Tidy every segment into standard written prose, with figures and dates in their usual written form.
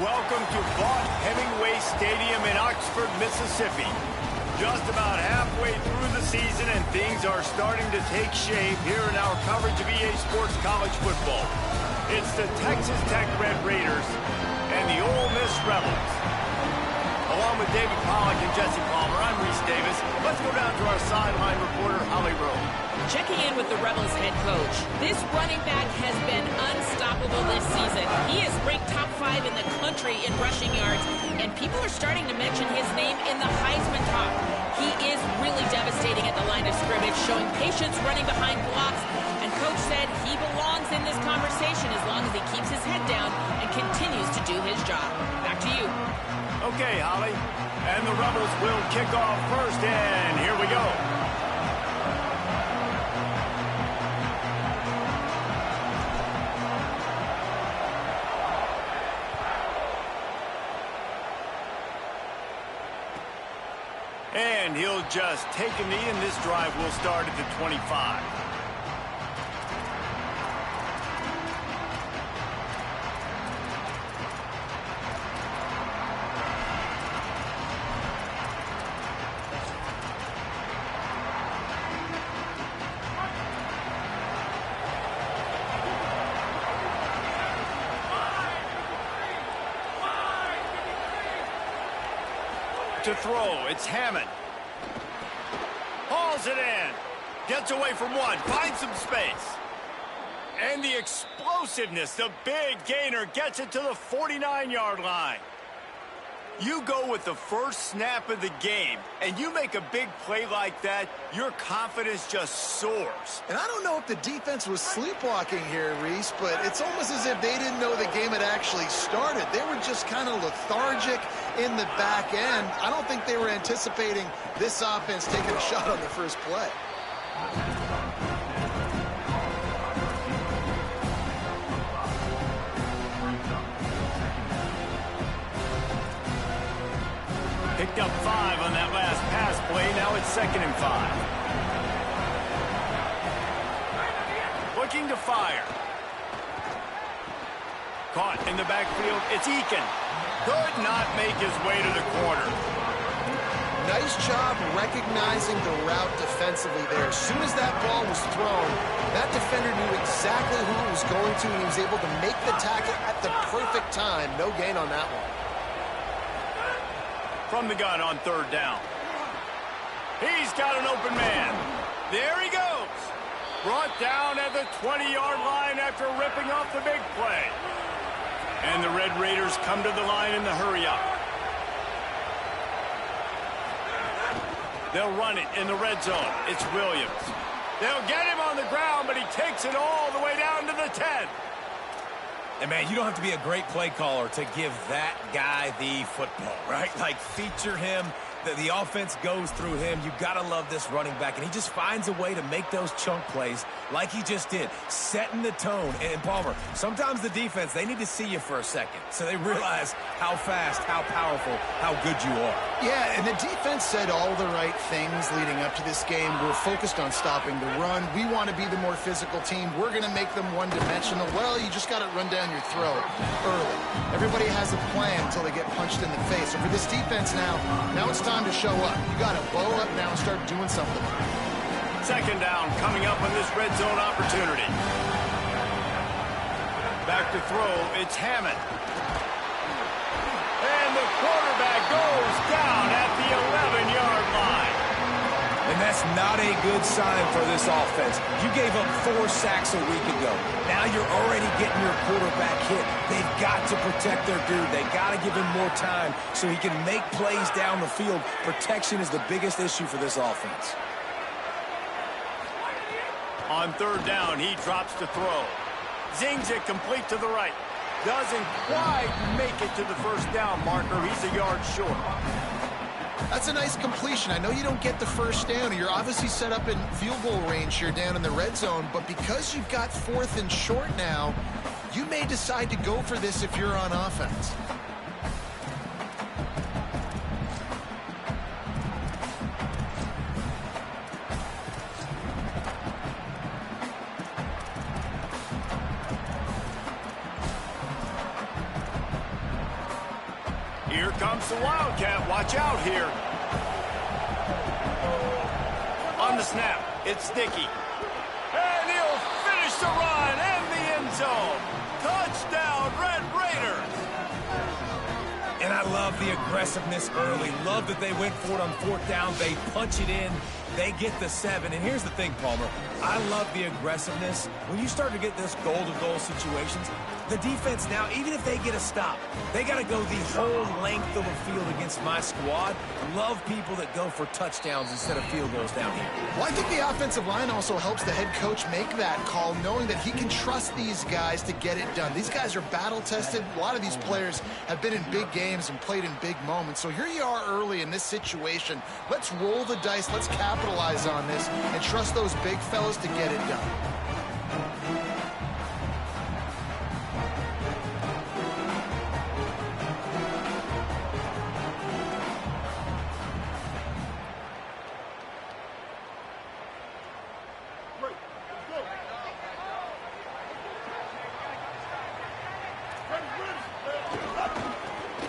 Welcome to Vaught Hemingway Stadium in Oxford, Mississippi. Just about halfway through the season, and things are starting to take shape here in our coverage of EA Sports College Football. It's the Texas Tech Red Raiders and the Ole Miss Rebels. Along with David Pollack and Jesse Palmer, I'm Reese Davis. Let's go down to our sideline reporter, Holly Rowe. Checking in with the Rebels head coach. This running back has been unstoppable this season. He is ranked top 5 in the country in rushing yards, and people are starting to mention his name in the Heisman talk. He is really devastating at the line of scrimmage, showing patience running behind blocks, and coach said he belongs in this conversation as long as he keeps his head down and continues to do his job. Back to you. Okay, Holly. And the Rebels will kick off first, and here we go. And he'll just take a knee, and this drive will start at the 25. To throw, it's Hammond. Hauls it in. Gets away from one. Finds some space. And the explosiveness, the big gainer, gets it to the 49-yard line. You go with the first snap of the game, and you make a big play like that, your confidence just soars. And I don't know if the defense was sleepwalking here, Reese, but it's almost as if they didn't know the game had actually started. They were just kind of lethargic in the back end. I don't think they were anticipating this offense taking a shot on the first play. Picked up 5 on that last pass play. Now it's 2nd and 5. Looking to fire. Caught in the backfield. It's Eakin. Could not make his way to the corner. Nice job recognizing the route defensively there. As soon as that ball was thrown, that defender knew exactly who it was going to, and he was able to make the tackle at the perfect time. No gain on that one. From the gun on 3rd down. He's got an open man. There he goes. Brought down at the 20-yard line after ripping off the big play. And the Red Raiders come to the line in the hurry-up. They'll run it in the red zone. It's Williams. They'll get him on the ground, but he takes it all the way down to the 10. And, man, you don't have to be a great play caller to give that guy the football, right? Like, feature him. The offense goes through him. You got to love this running back. And he just finds a way to make those chunk plays like he just did, setting the tone. And, Palmer, sometimes the defense, they need to see you for a second so they realize how fast, how powerful, how good you are. Yeah, and the defense said all the right things leading up to this game. We're focused on stopping the run. We want to be the more physical team. We're going to make them one-dimensional. Well, you just got to run down your throat early. Everybody has a plan until they get punched in the face. So for this defense now it's time to show up. You got to bow up now and start doing something. 2nd down coming up on this red zone opportunity. Back to throw, it's Hammond. And the quarterback goes down at the 11-yard line. And that's not a good sign for this offense. You gave up 4 sacks a week ago. Now you're already getting your quarterback hit. They've got to protect their dude. They got to give him more time so he can make plays down the field. Protection is the biggest issue for this offense. On 3rd down, he drops to throw. Zings it complete to the right. Doesn't quite make it to the first down marker. He's a yard short. That's a nice completion. I know you don't get the first down. You're obviously set up in field goal range here down in the red zone, but because you've got 4th and short now, you may decide to go for this if you're on offense. Here comes the Wildcat. Watch out here. On the snap, it's Dickey. And he'll finish the run in the end zone. Touchdown, Red Raiders. And I love the aggressiveness early. Love that they went for it on 4th down. They punch it in. They get the 7. And here's the thing, Palmer. I love the aggressiveness. When you start to get this goal-to-goal situations, the defense now, even if they get a stop, they got to go the whole length of the field against my squad. Love people that go for touchdowns instead of field goals down here. Well, I think the offensive line also helps the head coach make that call, knowing that he can trust these guys to get it done. These guys are battle-tested. A lot of these players have been in big games and played in big moments. So here you are early in this situation. Let's roll the dice. Let's capitalize on this and trust those big fellas to get it done.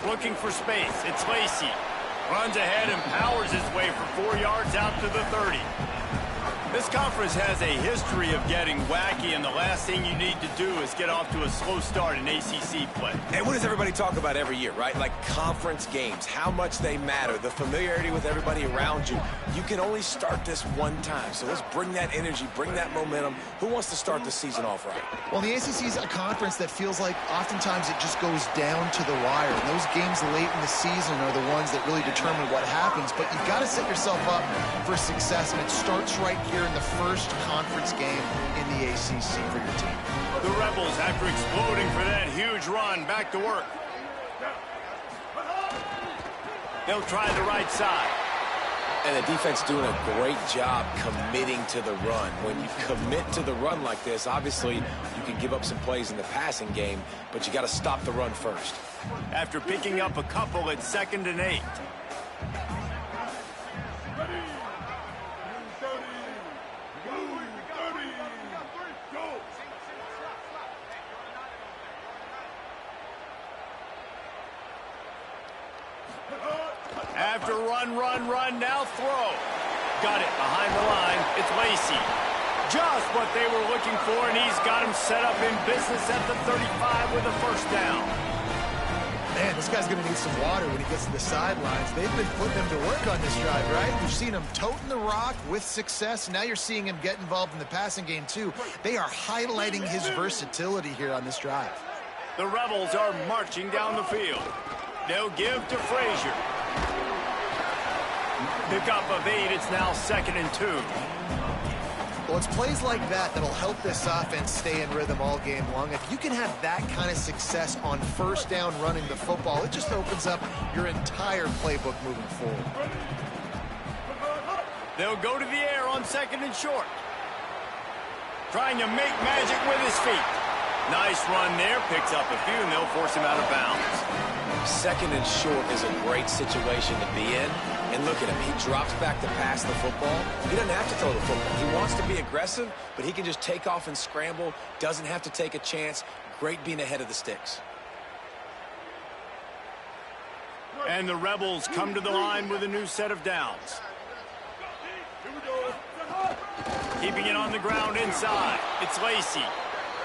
Looking for space. It's Lacy. Runs ahead and powers his way for 4 yards out to the 30. This conference has a history of getting wacky, and the last thing you need to do is get off to a slow start in ACC play. And what does everybody talk about every year, right? Like conference games, how much they matter, the familiarity with everybody around you. You can only start this one time, so let's bring that energy, bring that momentum. Who wants to start the season off right? Well, the ACC is a conference that feels like oftentimes it just goes down to the wire. And those games late in the season are the ones that really determine what happens. But you've got to set yourself up for success, and it starts right here in the first conference game in the ACC for your team. The Rebels, after exploding for that huge run, back to work. They'll try the right side. And the defense doing a great job committing to the run. When you commit to the run like this, obviously you can give up some plays in the passing game, but you got to stop the run first. After picking up a couple at 2nd and 8. After run, now throw. Got it behind the line. It's Lacy. Just what they were looking for, and he's got him set up in business at the 35 with a first down. Man, this guy's going to need some water when he gets to the sidelines. They've been putting him to work on this drive, right? You've seen him toting the rock with success. Now you're seeing him get involved in the passing game, too. They are highlighting his versatility here on this drive. The Rebels are marching down the field. They'll give to Frazier. Pick up of 8. It's now 2nd and 2. Well, it's plays like that that'll help this offense stay in rhythm all game long. If you can have that kind of success on first down running the football, it just opens up your entire playbook moving forward. They'll go to the air on 2nd and short. Trying to make magic with his feet. Nice run there. Picks up a few, and they'll force him out of bounds. 2nd and short is a great situation to be in. And look at him. He drops back to pass the football. He doesn't have to throw the football. He wants to be aggressive, but he can just take off and scramble. Doesn't have to take a chance. Great being ahead of the sticks. And the Rebels come to the line with a new set of downs. Keeping it on the ground inside. It's Lacy.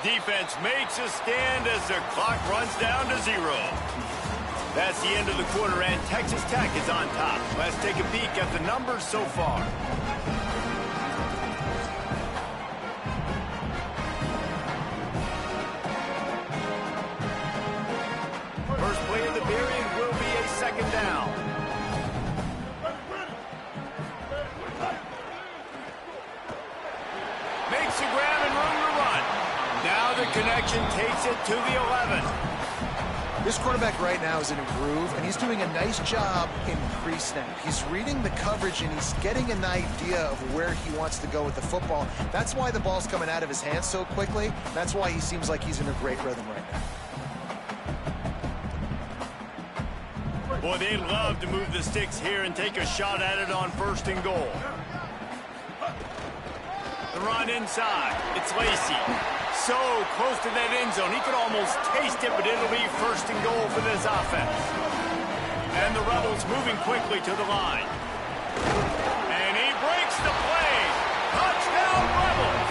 Defense makes a stand as the clock runs down to 0. That's the end of the quarter, and Texas Tech is on top. Let's take a peek at the numbers so far. First play of the period will be a 2nd down. Makes the grab and room to run. Now the connection takes it to the 11. This quarterback right now is in a groove, and he's doing a nice job in pre-snap. He's reading the coverage, and he's getting an idea of where he wants to go with the football. That's why the ball's coming out of his hands so quickly. That's why he seems like he's in a great rhythm right now. Boy, they'd love to move the sticks here and take a shot at it on 1st and goal. The run inside. It's Lacy. So close to that end zone. He could almost taste it, but it'll be 1st and goal for this offense. And the Rebels moving quickly to the line. And he breaks the play. Touchdown, Rebels.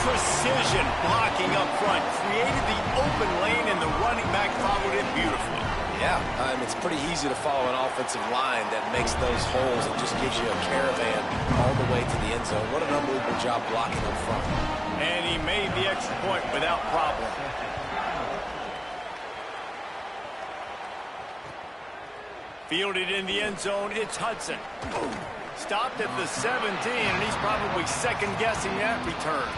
Precision blocking up front. Created the open lane, and the running back followed it beautifully. Yeah, it's pretty easy to follow an offensive line that makes those holes and just gives you a caravan all the way to the end zone. What an unbelievable job blocking up front. And he made the extra point without problem. Fielded in the end zone, it's Hudson. Stopped at the 17, and he's probably second-guessing that return.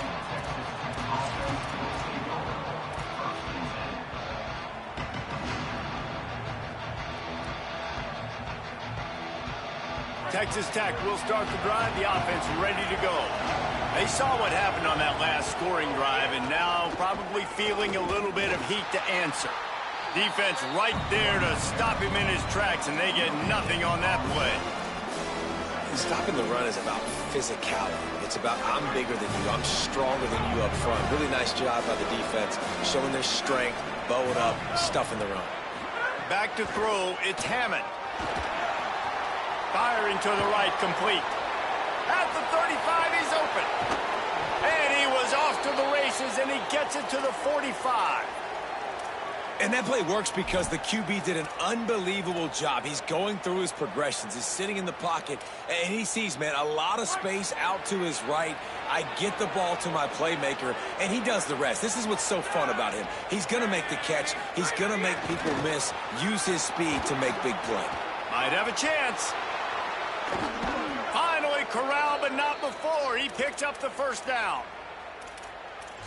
Texas Tech will start the drive. The offense ready to go. They saw what happened on that last scoring drive, and now probably feeling a little bit of heat to answer. Defense right there to stop him in his tracks, and they get nothing on that play. Stopping the run is about physicality. It's about I'm bigger than you, I'm stronger than you up front. Really nice job by the defense, showing their strength, bowing up, stuffing the run. Back to throw, it's Hammond. Firing to the right, complete. At the 35, he's open. And he was off to the races, and he gets it to the 45. And that play works because the QB did an unbelievable job. He's going through his progressions. He's sitting in the pocket, and he sees, man, a lot of space out to his right. I get the ball to my playmaker, and he does the rest. This is what's so fun about him. He's going to make the catch. He's going to make people miss, use his speed to make big play. Might have a chance. Finally corralled, but not before. He picked up the first down.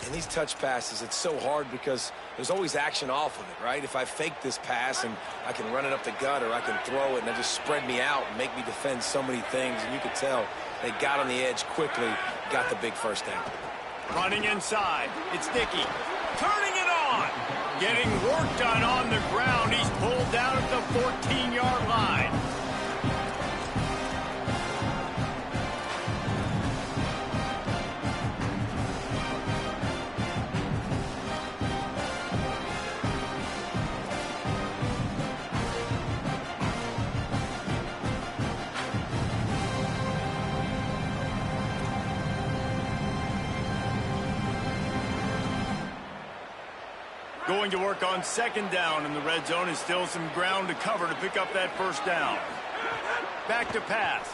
And these touch passes, it's so hard because there's always action off of it, right? If I fake this pass and I can run it up the gut, or I can throw it and they just spread me out and make me defend so many things, and you could tell they got on the edge quickly, got the big first down. Running inside, it's Dickey. Turning it on. Getting work done on the ground. He's pulled down at the 14-yard line. Going to work on second down in the red zone, and still some ground to cover to pick up that first down. Back to pass.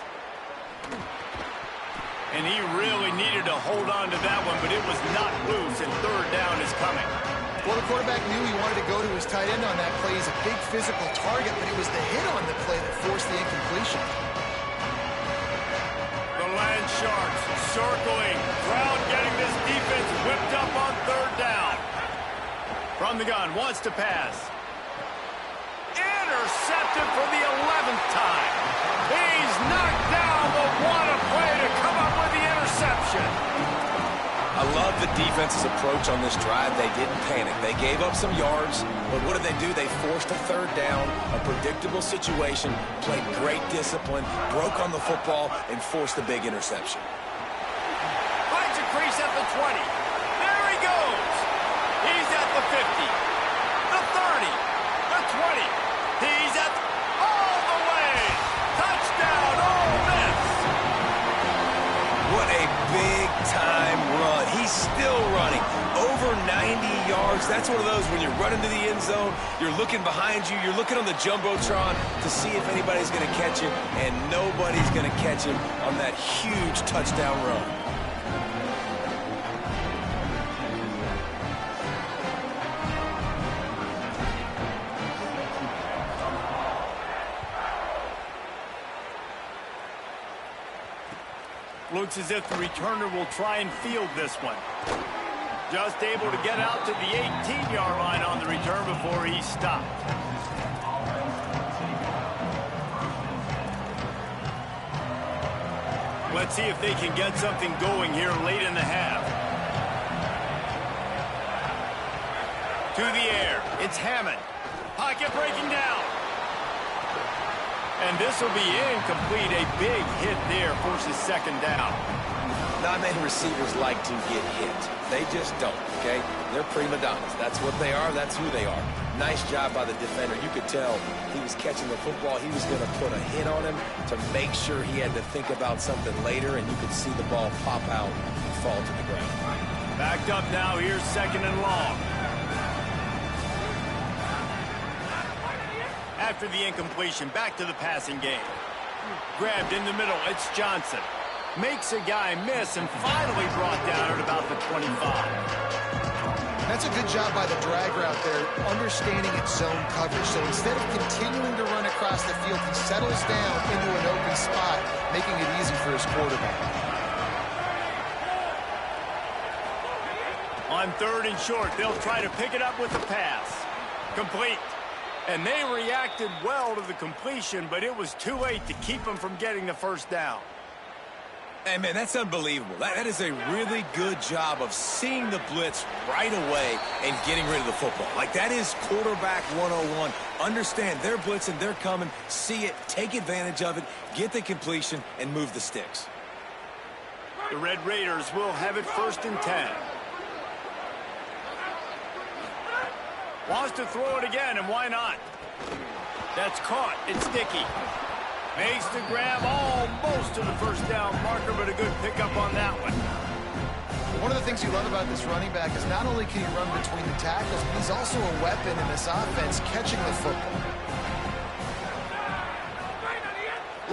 And he really needed to hold on to that one, but it was not loose, and third down is coming. Well, the quarterback knew he wanted to go to his tight end on that play. He's a big physical target, but it was the hit on the play that forced the incompletion. The Land Sharks circling. Crowd getting this defense whipped up on third down. From the gun, wants to pass. Intercepted for the 11th time. He's knocked down, but what a play to come up with the interception. I love the defense's approach on this drive. They didn't panic. They gave up some yards, but what did they do? They forced a third down, a predictable situation, played great discipline, broke on the football, and forced a big interception. Finds a crease at the 20. There he goes. He's at the 50, the 30, the 20. He's at all the way. Touchdown, Ole Miss. What a big-time run. He's still running. Over 90 yards. That's one of those when you're running to the end zone, you're looking behind you, you're looking on the Jumbotron to see if anybody's going to catch him, and nobody's going to catch him on that huge touchdown run. Looks as if the returner will try and field this one. Just able to get out to the 18-yard line on the return before he stopped. Let's see if they can get something going here late in the half. To the air, it's Hammond. Pocket breaking down. And this will be incomplete. A big hit there, forces second down. Now, I mean, receivers like to get hit. They just don't, okay? They're prima donnas. That's what they are. That's who they are. Nice job by the defender. You could tell he was catching the football. He was going to put a hit on him to make sure he had to think about something later, and you could see the ball pop out and fall to the ground. Backed up now. Here's 2nd and long. After the incompletion, back to the passing game. Grabbed in the middle. It's Johnson. Makes a guy miss and finally brought down at about the 25. That's a good job by the drag route there, understanding its zone coverage. So instead of continuing to run across the field, he settles down into an open spot, making it easy for his quarterback. On 3rd and short, they'll try to pick it up with the pass. Complete. And they reacted well to the completion, but it was too late to keep them from getting the first down. Hey, man, that's unbelievable. That is a really good job of seeing the blitz right away and getting rid of the football. Like, that is quarterback 101. Understand they're blitzing, they're coming, see it, take advantage of it, get the completion, and move the sticks. The Red Raiders will have it 1st and 10. Wants to throw it again, and why not? That's caught. It's Dickey. Makes the grab almost to the first down marker, but a good pickup on that one. One of the things you love about this running back is not only can he run between the tackles, but he's also a weapon in this offense, catching the football.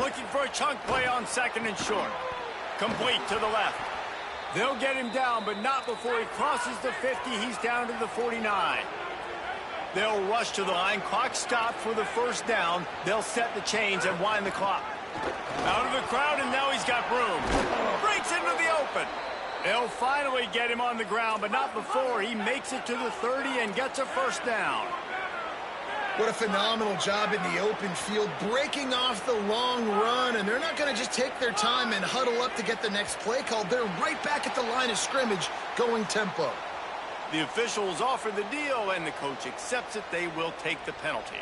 Looking for a chunk play on 2nd and short. Complete to the left. They'll get him down, but not before he crosses the 50. He's down to the 49. They'll rush to the line. Clock stopped for the first down. They'll set the chains and wind the clock. Out of the crowd, and now he's got room. Breaks into the open. They'll finally get him on the ground, but not before he makes it to the 30 and gets a first down. What a phenomenal job in the open field, breaking off the long run, and they're not going to just take their time and huddle up to get the next play called. They're right back at the line of scrimmage, going tempo. The officials offer the deal, and the coach accepts it. They will take the penalty.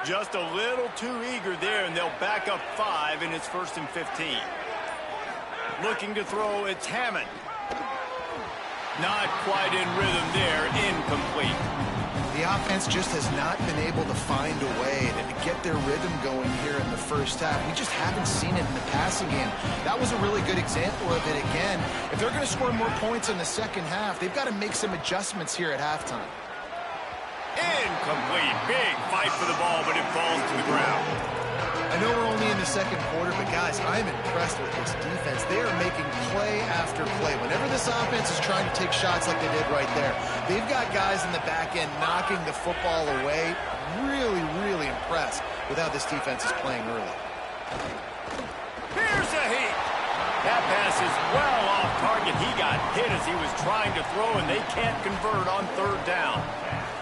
Just a little too eager there, and they'll back up 5, and it's 1st and 15. Looking to throw, it's Hammond. Not quite in rhythm there, incomplete. The offense just has not been able to find a way to get their rhythm going here in the first half. We just haven't seen it in the passing game. That was a really good example of it again. If they're going to score more points in the second half, they've got to make some adjustments here at halftime. Incomplete. Big fight for the ball, but it falls to the ground. I know we're only in the second quarter, but guys, I'm impressed with this defense. They are making play after play. Whenever this offense is trying to take shots like they did right there, they've got guys in the back end knocking the football away. Really, really impressed with how this defense is playing early. Here's a heat. That pass is well off target. He got hit as he was trying to throw, and they can't convert on 3rd down.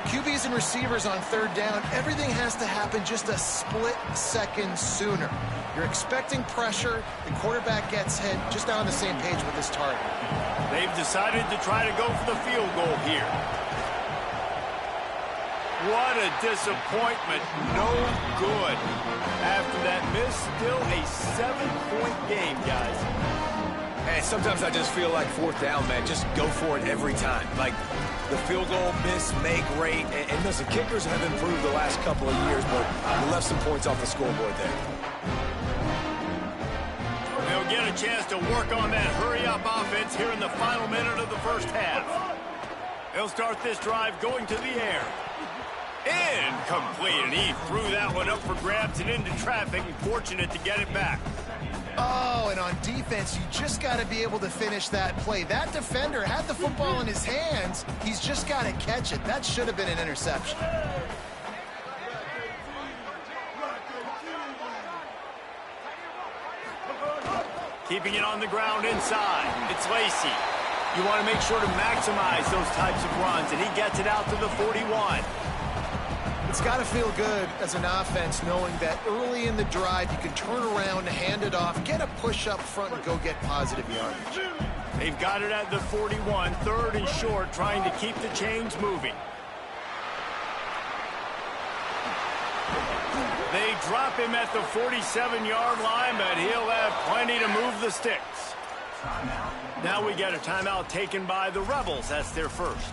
QBs and receivers on 3rd down, everything has to happen just a split second sooner. You're expecting pressure, the quarterback gets hit, just not on the same page with his target. They've decided to try to go for the field goal here. What a disappointment. No good. After that miss, still a 7-point game, guys. And sometimes I just feel like 4th down, man. Just go for it every time. Like, the field goal, miss, make rate. And listen, kickers have improved the last couple of years, but we left some points off the scoreboard there. They'll get a chance to work on that hurry-up offense here in the final minute of the first half. They'll start this drive going to the air. Incomplete, and he threw that one up for grabs and into traffic, and fortunate to get it back. Oh, and on defense, you just got to be able to finish that play. That defender had the football in his hands. He's just got to catch it. That should have been an interception. Keeping it on the ground inside. It's Lacey. You want to make sure to maximize those types of runs, and he gets it out to the 41. It's got to feel good as an offense knowing that early in the drive you can turn around, hand it off, get a push up front, and go get positive yardage. They've got it at the 41, 3rd and short, trying to keep the chains moving. They drop him at the 47-yard line, but he'll have plenty to move the sticks. Now we get a timeout taken by the Rebels. That's their first.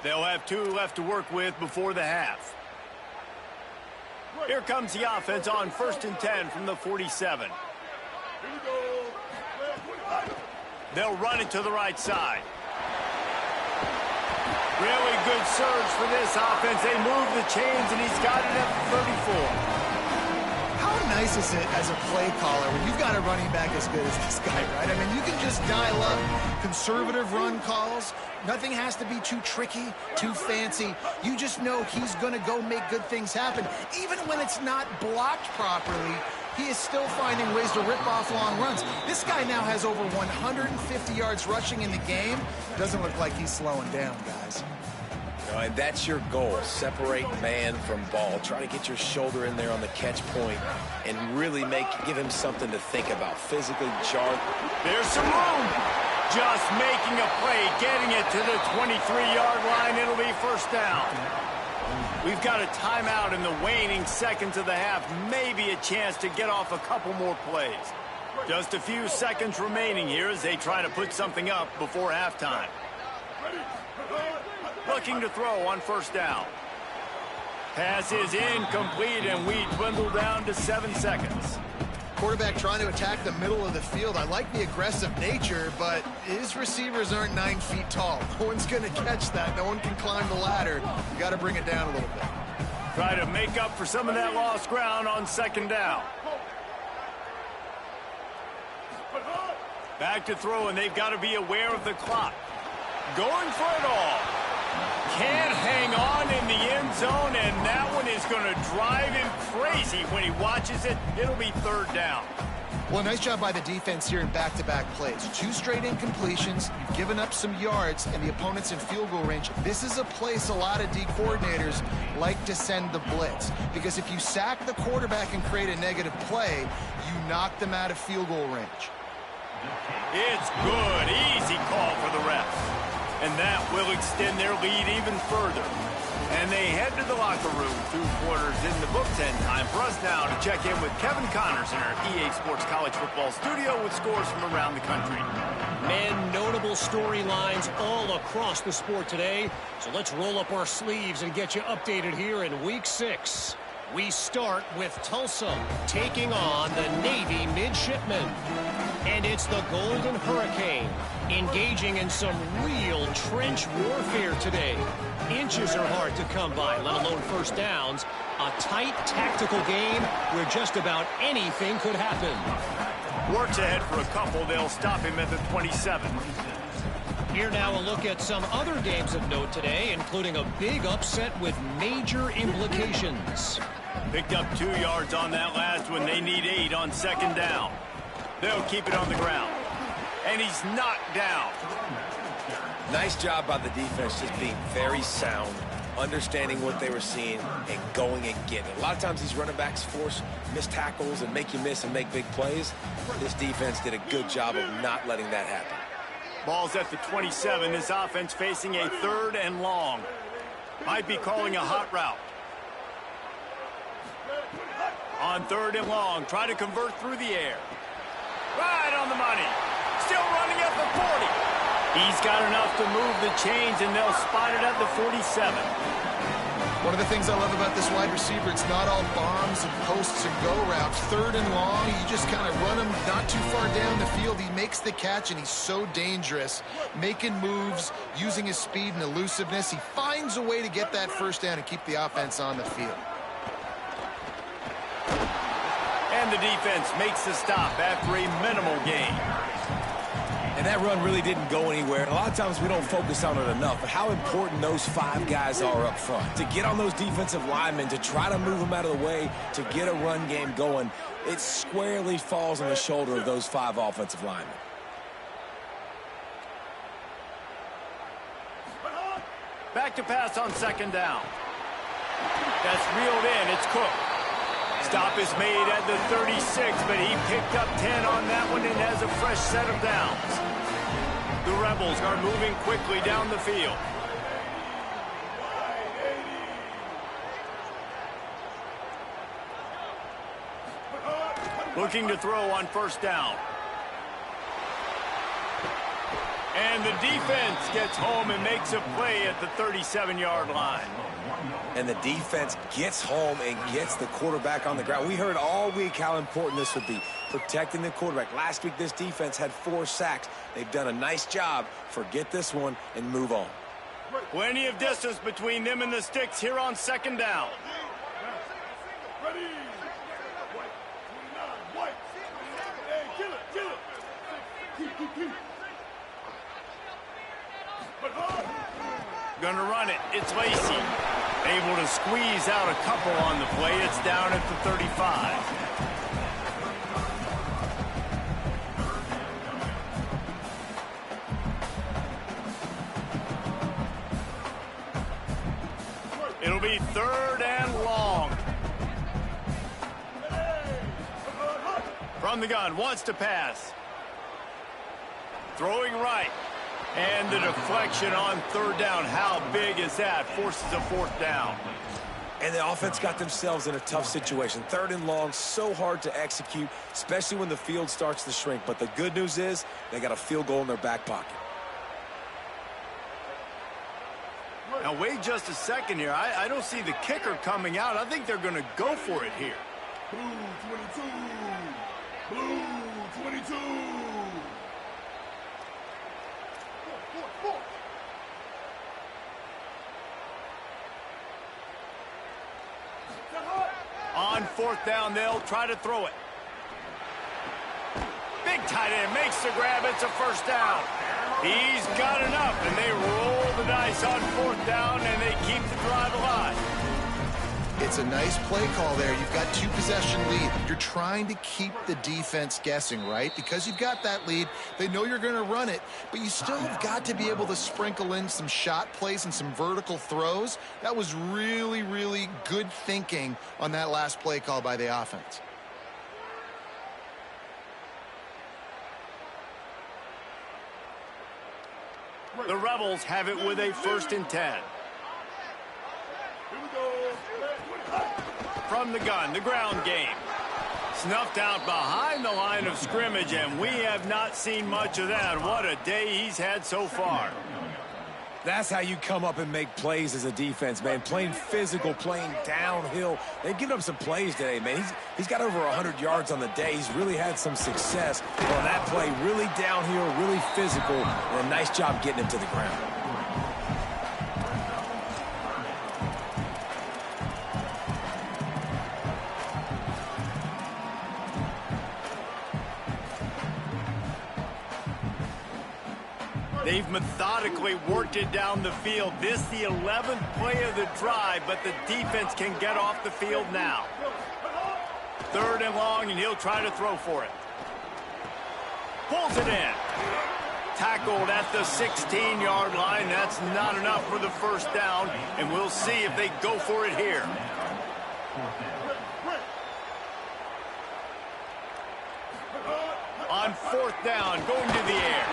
They'll have 2 left to work with before the half. Here comes the offense on 1st and 10 from the 47. They'll run it to the right side. Really good surge for this offense. They move the chains, and he's got it at the 34. How nice is it as a play caller when you've got a running back as good as this guy, right? I mean, you can just dial up conservative run calls. Nothing has to be too tricky, too fancy. You just know he's going to go make good things happen. Even when it's not blocked properly, he is still finding ways to rip off long runs. This guy now has over 150 yards rushing in the game. Doesn't look like he's slowing down, guys. And that's your goal. Separate man from ball. Try to get your shoulder in there on the catch point and really give him something to think about. Physically jarred. There's some room. Just making a play, getting it to the 23-yard line. It'll be first down. We've got a timeout in the waning seconds of the half. Maybe a chance to get off a couple more plays. Just a few seconds remaining here as they try to put something up before halftime. Looking to throw on first down. Pass is incomplete, and we dwindle down to 7 seconds. Quarterback trying to attack the middle of the field. I like the aggressive nature, but his receivers aren't 9 feet tall. No one's going to catch that. No one can climb the ladder. You got to bring it down a little bit. Try to make up for some of that lost ground on second down. Back to throw, and they've got to be aware of the clock. Going for it all. Can't hang on in the end zone, and that one is going to drive him crazy when he watches it. It'll be third down. Well, nice job by the defense here in back-to-back plays. 2 straight incompletions. You've given up some yards, and the opponent's in field goal range. This is a place a lot of D coordinators like to send the blitz, because if you sack the quarterback and create a negative play, you knock them out of field goal range. It's good. Easy call for the refs. And that will extend their lead even further. And they head to the locker room. 2 quarters in the books, and time for us now to check in with Kevin Connors in our EA Sports College Football studio with scores from around the country. Man, notable storylines all across the sport today. So let's roll up our sleeves and get you updated here in Week 6. We start with Tulsa taking on the Navy Midshipmen. And it's the Golden Hurricane engaging in some real trench warfare today. Inches are hard to come by, let alone first downs. A tight tactical game where just about anything could happen. Works ahead for a couple. They'll stop him at the 27. Here now a look at some other games of note today, including a big upset with major implications. Picked up 2 yards on that last one. They need 8 on second down. They'll keep it on the ground. And he's knocked down. Nice job by the defense, just being very sound, understanding what they were seeing, and going and getting it. A lot of times these running backs force missed tackles and make you miss and make big plays. This defense did a good job of not letting that happen. Ball's at the 27. This offense facing a 3rd and long. Might be calling a hot route. On 3rd and long, try to convert through the air. Right on the money. Still running at the 40. He's got enough to move the chains, and they'll spot it at the 47. One of the things I love about this wide receiver, it's not all bombs and posts and go routes. 3rd and long, you just kind of run him not too far down the field. He makes the catch, and he's so dangerous, making moves, using his speed and elusiveness. He finds a way to get that first down and keep the offense on the field. And the defense makes the stop after a minimal gain. And that run really didn't go anywhere. A lot of times we don't focus on it enough, but how important those 5 guys are up front. To get on those defensive linemen, to try to move them out of the way, to get a run game going, it squarely falls on the shoulder of those 5 offensive linemen. Back to pass on second down. That's reeled in. It's Cook. Stop is made at the 36, but he picked up 10 on that one and has a fresh set of downs. The Rebels are moving quickly down the field. Looking to throw on first down. And the defense gets home and makes a play at the 37-yard line. And the defense gets home and gets the quarterback on the ground. We heard all week how important this would be, protecting the quarterback. Last week, this defense had 4 sacks. They've done a nice job. Forget this one and move on. Plenty of distance between them and the sticks here on second down. Gonna run it. It's Lacey. Able to squeeze out a couple on the play. It's down at the 35. It'll be third and long. From the gun, wants to pass. Throwing right. And the deflection on third down. How big is that? Forces a fourth down. And the offense got themselves in a tough situation. Third and long, so hard to execute, especially when the field starts to shrink. But the good news is they got a field goal in their back pocket. Now, wait just a second here. I don't see the kicker coming out. I think they're going to go for it here. Blue 22. Blue 22. On fourth down, they'll try to throw it. Big tight end makes the grab. It's a first down. He's got enough, and they roll the dice on fourth down, and they keep the drive alive. It's a nice play call there. You've got 2-possession lead. You're trying to keep the defense guessing, right? Because you've got that lead, they know you're going to run it, but you still have got to be able to sprinkle in some shot plays and some vertical throws. That was really, really good thinking on that last play call by the offense. The Rebels have it with a 1st and 10. From the gun, the ground game. Snuffed out behind the line of scrimmage, and we have not seen much of that. What a day he's had so far. That's how you come up and make plays as a defense, man. Playing physical, playing downhill. They've given up some plays today, man. He's got over 100 yards on the day. He's really had some success on that play. Really downhill, really physical, and a nice job getting him to the ground. They've methodically worked it down the field. This the 11th play of the drive, but the defense can get off the field now. Third and long, and he'll try to throw for it. Pulls it in. Tackled at the 16-yard line. That's not enough for the first down, and we'll see if they go for it here. On fourth down, going to the air.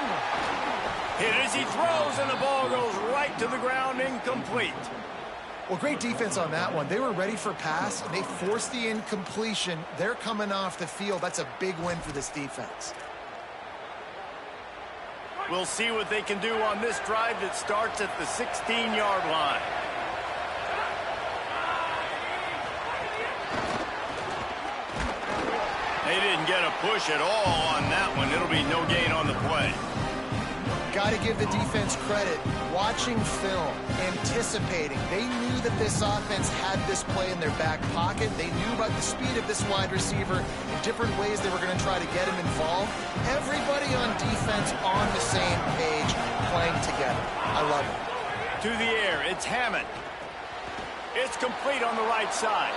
Hit as he throws, and the ball goes right to the ground, incomplete. Well, great defense on that one. They were ready for pass, and they forced the incompletion. They're coming off the field. That's a big win for this defense. We'll see what they can do on this drive that starts at the 16-yard line. They didn't get a push at all on that one. It'll be no gain on the play. Got to give the defense credit. Watching film, anticipating. They knew that this offense had this play in their back pocket. They knew about the speed of this wide receiver in different ways they were going to try to get him involved. Everybody on defense on the same page, playing together. I love it. To the air, it's Hammond. It's complete on the right side.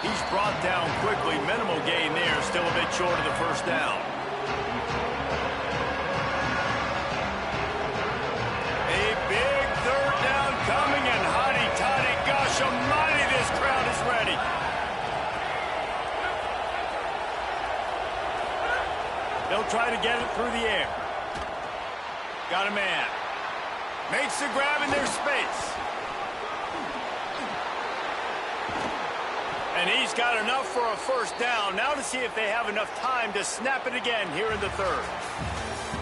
He's brought down quickly. Minimal gain there, still a bit short of the first down. A big third down coming, and hotty-toddy, gosh almighty, this They'll try to get it through the air. Got a man. Makes the grab in their space. And he's got enough for a first down. Now to see if they have enough time to snap it again here in the third.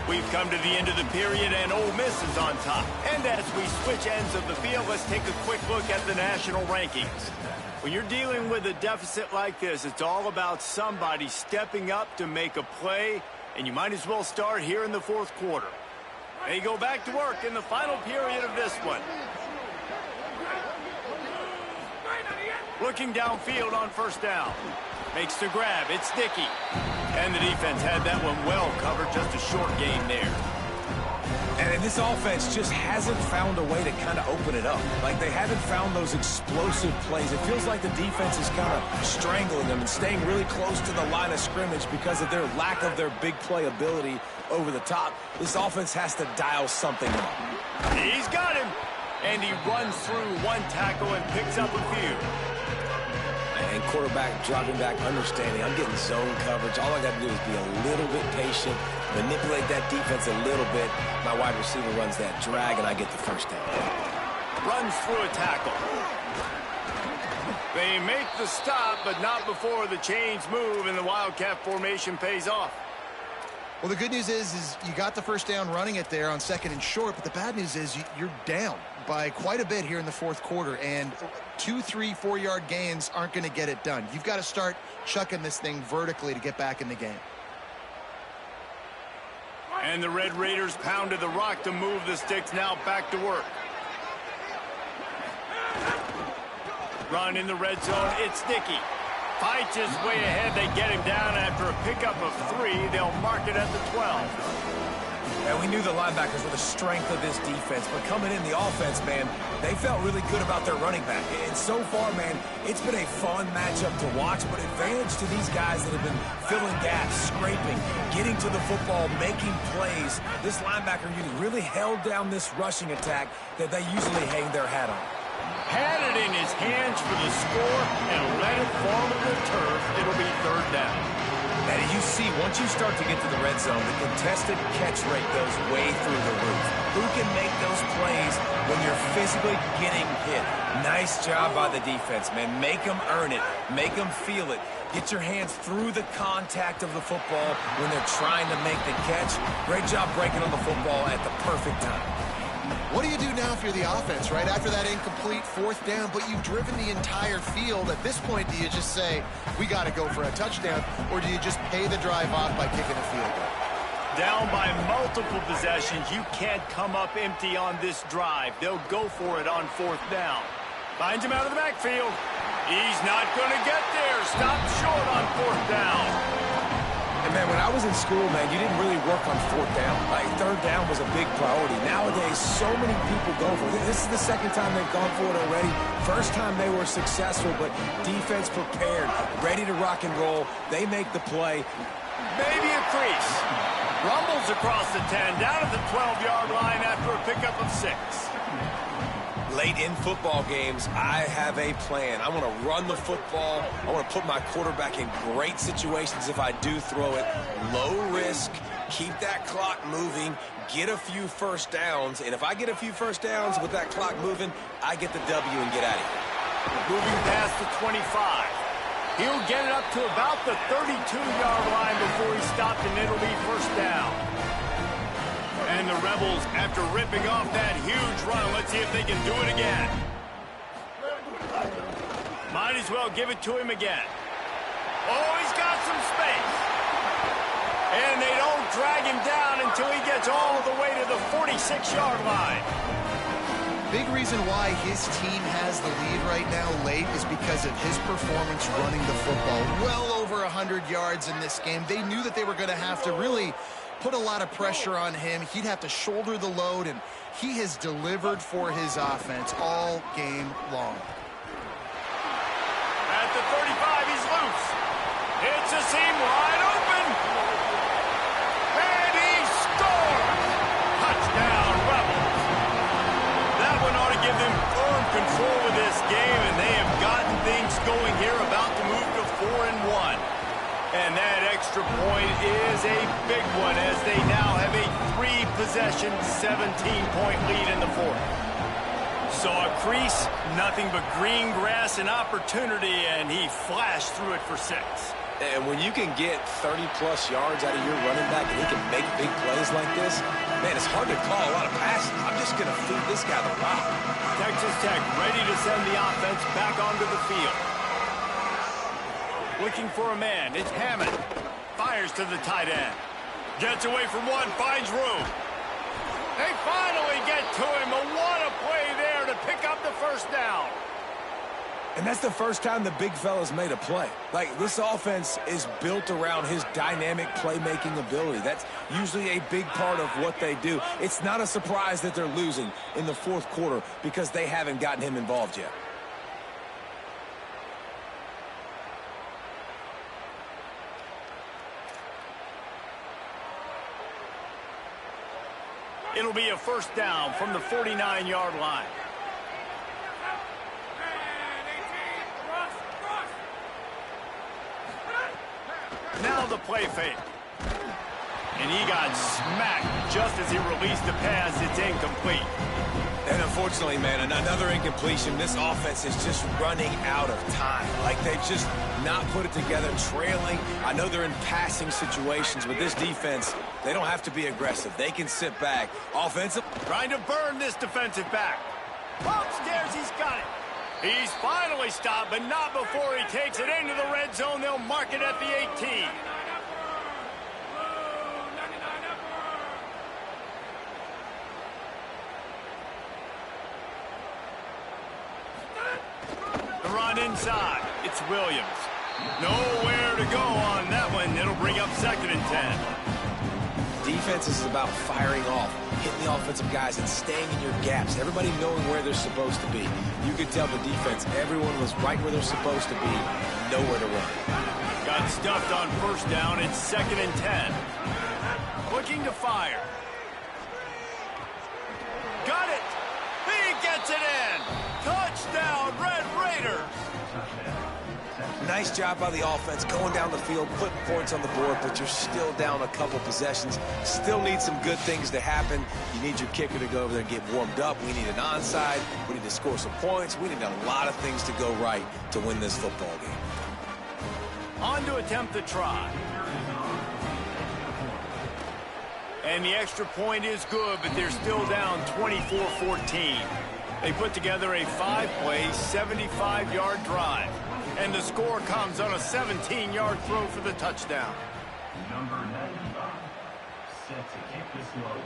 We've come to the end of the period, and Ole Miss is on top. And as we switch ends of the field, let's take a quick look at the national rankings. When you're dealing with a deficit like this, it's all about somebody stepping up to make a play, and you might as well start here in the fourth quarter. They go back to work in the final period of this one. Looking downfield on first down. Makes the grab. It's Dickey. And the defense had that one well covered. Just a short gain there. And this offense just hasn't found a way to kind of open it up. Like, they haven't found those explosive plays. It feels like the defense is kind of strangling them and staying really close to the line of scrimmage because of their lack of their big play ability over the top. This offense has to dial something up. He's got him. And he runs through one tackle and picks up a few. And quarterback dropping back, understanding I'm getting zone coverage. All I got to do is be a little bit patient, manipulate that defense a little bit. My wide receiver runs that drag, and I get the first down. Runs through a tackle. They make the stop, but not before the chains move, and the Wildcat formation pays off. Well, the good news is you got the first down running it there on second and short, but the bad news is you're down by quite a bit here in the fourth quarter, and 2, 3, 4-yard gains aren't going to get it done. You've got to start chucking this thing vertically to get back in the game. And the Red Raiders pounded the rock to move the sticks, now back to work. Run in the red zone, it's Dickey. Fights his way ahead, they get him down after a pickup of 3. They'll mark it at the 12. And we knew the linebackers were the strength of this defense, but coming in the offense, man, they felt really good about their running back. And so far, man, it's been a fun matchup to watch, but advantage to these guys that have been filling gaps, scraping, getting to the football, making plays. This linebacker unit really held down this rushing attack that they usually hang their hat on. Had it in his hands for the score and let it fall to the turf. It'll be third down. And you see, once you start to get to the red zone, the contested catch rate goes way through the roof. Who can make those plays when you're physically getting hit? Nice job by the defense, man. Make them earn it. Make them feel it. Get your hands through the contact of the football when they're trying to make the catch. Great job breaking on the football at the perfect time. What do you do now if you're the offense, right? After that incomplete fourth down, but you've driven the entire field. At this point, do you just say, we got to go for a touchdown, or do you just pay the drive off by kicking a field goal? Down by multiple possessions, you can't come up empty on this drive. They'll go for it on fourth down. Finds him out of the backfield. He's not going to get there. Stopped short on fourth down. And, man, when I was in school, man, you didn't really work on fourth down. Like, third down was a big priority. Nowadays, so many people go for it. This is the second time they've gone for it already. First time they were successful, but defense prepared, ready to rock and roll. They make the play. Maybe a crease. Rumbles across the 10, down at the 12-yard line after a pickup of 6. Late in football games, I have a plan. I want to run the football. I want to put my quarterback in great situations if I do throw it. Low risk, keep that clock moving, get a few first downs. And if I get a few first downs with that clock moving, I get the W and get out of here. Moving past the 25. He'll get it up to about the 32-yard line before he stopped, and it'll be first down. And the Rebels, after ripping off that huge run, let's see if they can do it again. Might as well give it to him again. Oh, he's got some space. And they don't drag him down until he gets all the way to the 46-yard line. Big reason why his team has the lead right now late is because of his performance running the football. Well over 100 yards in this game. They knew that they were going to have to really put a lot of pressure on him. He'd have to shoulder the load, and he has delivered for his offense all game long. At the 35, he's loose. It's a seam wide open. And he scores! Touchdown, Rebels. That one ought to give them firm control of this game, and they have gotten things going here, about to move to 4-1. And that extra point is a big one as they now have a 3-possession, 17-point lead in the fourth. Saw a crease, nothing but green grass and opportunity, and he flashed through it for 6. And when you can get 30-plus yards out of your running back and he can make big plays like this, man, it's hard to call a lot of passes. I'm just going to feed this guy the rock. Texas Tech ready to send the offense back onto the field. Looking for a man. It's Hammond. Fires to the tight end. Gets away from one. Finds room. They finally get to him. But what a play there to pick up the first down. And that's the first time the big fella's made a play. Like, this offense is built around his dynamic playmaking ability. That's usually a big part of what they do. It's not a surprise that they're losing in the fourth quarter because they haven't gotten him involved yet. It'll be a first down from the 49-yard line. Now the play fake. And he got smacked just as he released the pass. It's incomplete. And unfortunately, man, another incompletion. This offense is just running out of time. Like, they've just not put it together, trailing. I know they're in passing situations, but this defense, they don't have to be aggressive. They can sit back. Offensive. Trying to burn this defensive back. Upstairs, he's got it. He's finally stopped, but not before he takes it into the red zone. They'll mark it at the 18. The run inside. It's Williams. Nowhere to go on that one. It'll bring up 2nd and 10. Defense is about firing off, hitting the offensive guys and staying in your gaps. Everybody knowing where they're supposed to be. You could tell the defense, everyone was right where they're supposed to be, nowhere to run. Got stuffed on first down. It's 2nd and 10. Looking to fire. Got it. He gets it in. Touchdown, Red Raiders. Nice job by the offense going down the field, putting points on the board, but you're still down a couple possessions. Still need some good things to happen. You need your kicker to go over there and get warmed up. We need an onside. We need to score some points. We need a lot of things to go right to win this football game. On to attempt the try. And the extra point is good, but they're still down 24-14. They put together a 5-play, 75-yard drive. And the score comes on a 17-yard throw for the touchdown. Number 95, set to kick this one.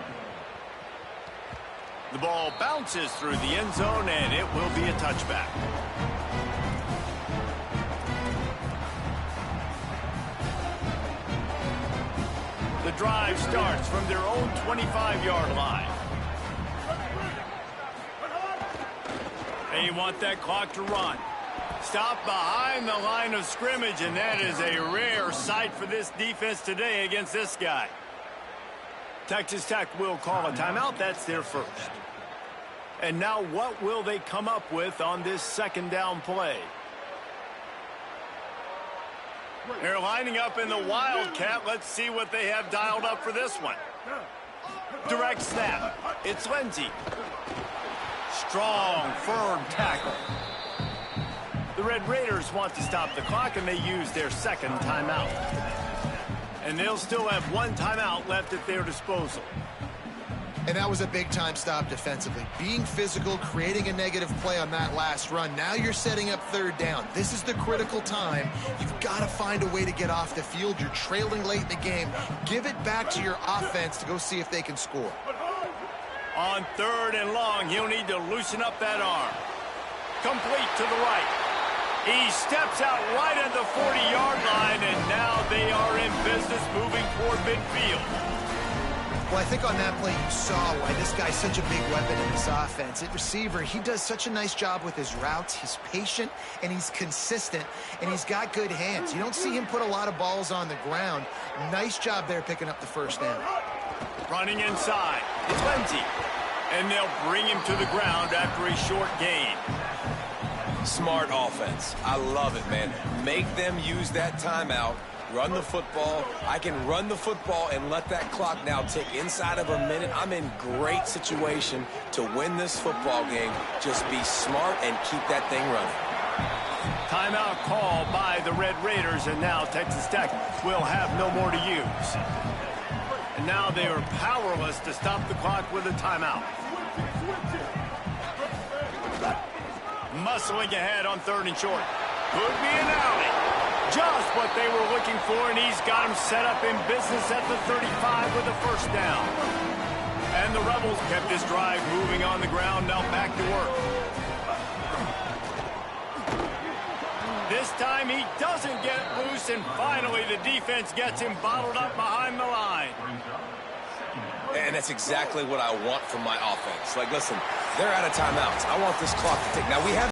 The ball bounces through the end zone, and it will be a touchback. The drive starts from their own 25-yard line. They want that clock to run. Stop behind the line of scrimmage, and that is a rare sight for this defense today against this guy. Texas Tech will call a timeout. That's their first. And now what will they come up with on this 2nd down play? They're lining up in the Wildcat. Let's see what they have dialed up for this one. Direct snap. It's Lindsey. Strong, firm tackle. The Red Raiders want to stop the clock, and they use their 2nd timeout. And they'll still have 1 timeout left at their disposal. And that was a big-time stop defensively. Being physical, creating a negative play on that last run. Now you're setting up 3rd down. This is the critical time. You've got to find a way to get off the field. You're trailing late in the game. Give it back to your offense to go see if they can score. On 3rd and long, he'll need to loosen up that arm. Complete to the right. He steps out right at the 40-yard line, and now they are in business moving toward midfield. Well, I think on that play you saw why this guy's such a big weapon in this offense. At receiver, he does such a nice job with his routes. He's patient, and he's consistent, and he's got good hands. You don't see him put a lot of balls on the ground. Nice job there picking up the first down. Running inside. It's Lindsey. And they'll bring him to the ground after a short gain. Smart offense. I love it, man. Make them use that timeout run the football. I can run the football and let that clock now tick inside of a minute. I'm in great situation to win this football game. Just be smart and keep that thing running. Timeout call by the Red Raiders, and now Texas Tech will have no more to use. And now they are powerless to stop the clock with a timeout. Muscling ahead on 3rd and short. Could be an alley. Just what they were looking for, and he's got him set up in business at the 35 with a first down. And the Rebels kept this drive moving on the ground, now back to work. This time he doesn't get loose, and finally the defense gets him bottled up behind the line. And that's exactly what I want from my offense. Like, listen, they're out of timeouts. I want this clock to tick. Now, we have